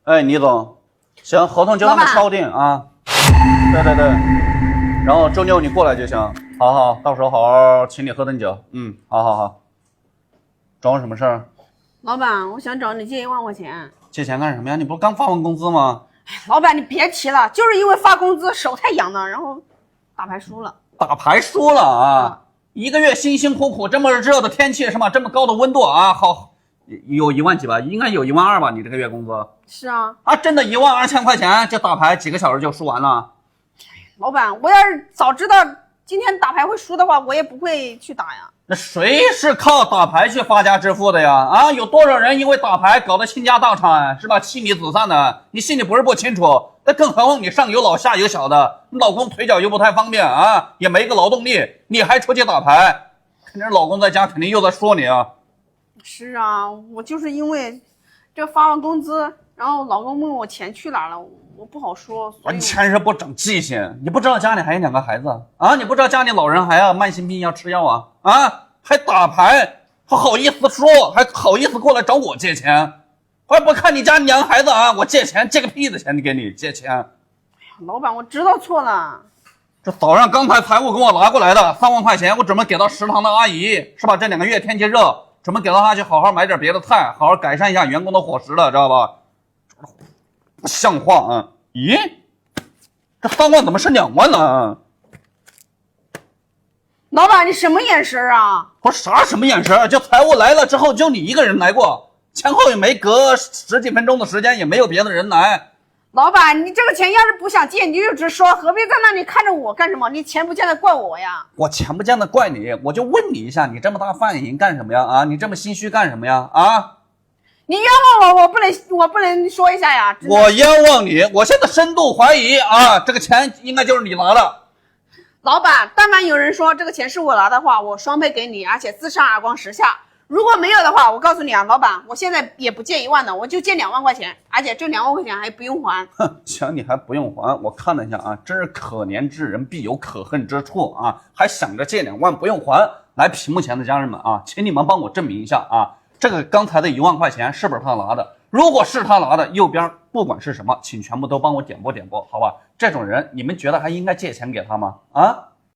哎，倪总，行，合同就那么敲定啊。对，然后周六你过来就行。好，到时候好好请你喝顿酒。好。找我什么事儿？老板，我想找你借1万块钱。借钱干什么呀？你不是刚发完工资吗？老板，你别提了，就是因为发工资手太痒了，然后打牌输了。打牌输了啊！1个月辛辛苦苦，这么热的天气是吗？这么高的温度啊，好，有1万几吧？应该有1万2吧？你这个月工资？是啊。真的12000块钱，这打牌几个小时就输完了。老板，我要是早知道今天打牌会输的话，我也不会去打呀。那谁是靠打牌去发家致富的呀？有多少人因为打牌搞得倾家荡产，是吧？妻离子散的，你心里不是不清楚。那更何况你上有老下有小的，你老公腿脚又不太方便啊，也没个劳动力，你还出去打牌，肯定是老公在家肯定又在说你啊。是啊，我就是因为这发完工资，然后老公问我钱去哪了，我不好说。完全是不长记性，你不知道家里还有2个孩子啊？你不知道家里老人还要慢性病要吃药啊？还打牌，还好意思说，还好意思过来找我借钱？我还不看你家2孩子啊！我借钱借个屁的钱，你给你借钱。老板，我知道错了。这早上刚才财务给我拿过来的3万块钱，我准备给到食堂的阿姨，是吧？这2个月天气热，准备给到她去好好买点别的菜，好好改善一下员工的伙食了，知道吧？不像话啊！咦，这3万怎么是2万呢？老板，你什么眼神啊？我啥什么眼神？就财务来了之后，就你一个人来过，前后也没隔10几分钟的时间，也没有别的人来。老板，你这个钱要是不想借，你就直说，何必在那里看着我干什么？你钱不见得怪我呀。我钱不见得怪你，我就问你一下，你这么大饭瘾干什么呀？你这么心虚干什么呀？你冤枉我，我不能说一下呀。我冤枉你，我现在深度怀疑这个钱应该就是你拿的。老板，但凡有人说这个钱是我拿的话，我双倍给你，而且自上耳光10下。如果没有的话，我告诉你啊，老板，我现在也不借1万的，我就借2万块钱，而且这2万块钱还不用还。行，你还不用还？我看了一下真是可怜之人必有可恨之处还想着借2万不用还。来，屏幕前的家人们请你们帮我证明一下这个刚才的1万块钱是不是他拿的？如果是他拿的，右边不管是什么，请全部都帮我点播，好吧？这种人，你们觉得还应该借钱给他吗？